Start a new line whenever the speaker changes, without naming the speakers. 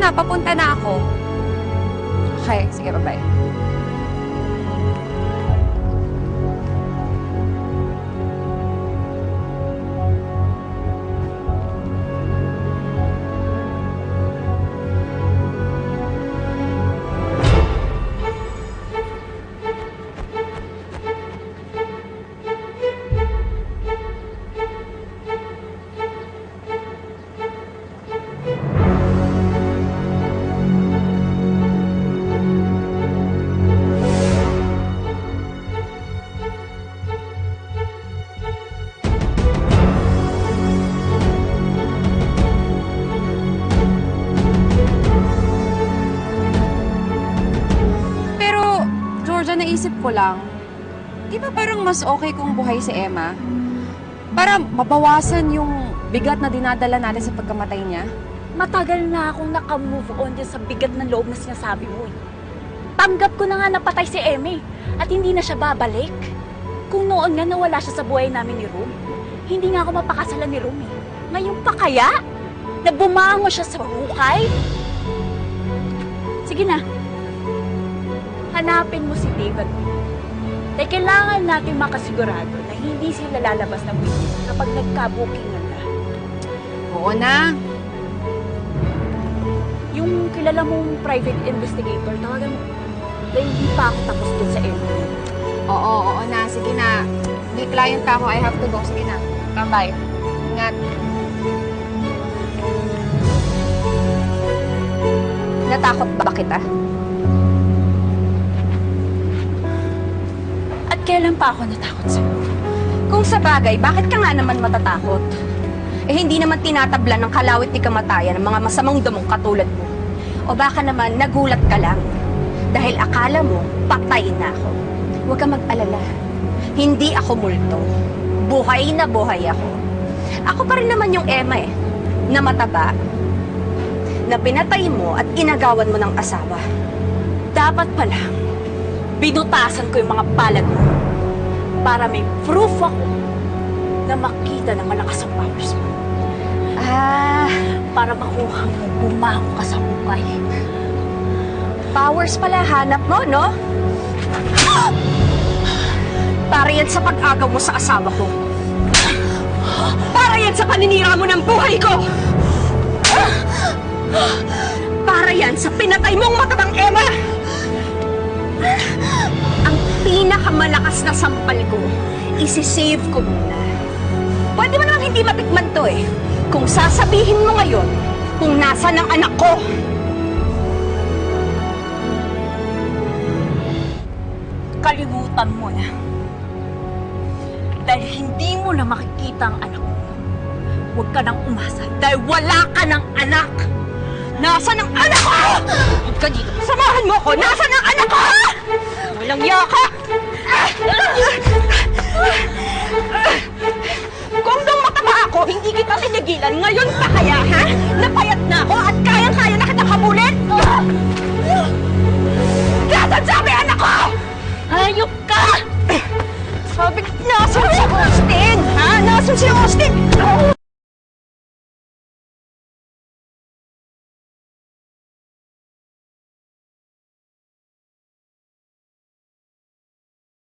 na, papunta na ako. Okay, sige, bye-bye. Naisip ko lang, di ba parang mas okay kung buhay si Emma? Para mabawasan yung bigat na dinadala natin sa pagkamatay niya?
Matagal na akong naka-move on din sa bigat ng loob na sinasabi mo eh. Tanggap ko na nga napatay si Emma at hindi na siya babalik. Kung noon nga nawala siya sa buhay namin ni Rom, hindi nga ako mapakasalan ni Rom eh. Ngayon pa kaya? Na bumango siya sa hukay? Sige na. Hanapin mo si David. Dahil kailangan natin makasigurado na hindi sila lalabas ng witness kapag nagka-bookingan na.
Oo na.
Yung kilala mong private investigator, tawagan mo. Dahil hindi pa ako tapos dun sa Emma.
Oo na. Sige na. May client ako. I have to go. Sige na. Bye. Ingat. Natakot ba kita?
Kailan pa ako natakot sa'yo?
Kung sa bagay, bakit ka nga naman matatakot? Eh hindi naman tinatabla ng kalawit ni kamatayan ng mga masamang damong katulad mo. O baka naman nagulat ka lang dahil akala mo patay na ako. Huwag ka mag-alala. Hindi ako multo. Buhay na buhay ako. Ako pa rin naman yung Emma eh, na mataba, na pinatay mo at inagawan mo ng asawa.
Dapat pala, binutasan ko yung mga palad mo para may proof ako na makita na malakas ang powers mo. Para makuha mo, bumango ka sa hukay.
Powers pala hanap mo, no? Para yan sa pag-agaw mo sa asawa ko. Para yan sa paninira mo ng buhay ko. Para yan sa pinatay mong matabang Emma. Ang pinakamalakas na sampal ko, isi-save ko muna. Pwede mo naman hindi matikman to eh. Kung sasabihin mo ngayon kung nasa ng anak ko.
Kalimutan mo na. Dahil hindi mo na makikita ang anak mo. Huwag ka nang umasa dahil wala ka ng anak. Nasaan ang anak ko?
Huwag ka dito. Samahan mo ko. Nasaan ang anak ko? Walang yaka. Kung nung mataba ako, hindi kita tinigilan. Ngayon pa kaya, ha? Napayat na ako at kayang-kaya na kitang habulin? Nasaan sabi anak ko?
Hayop ka!
Sabi, nasan si Austin? Ha? Nasan si Austin?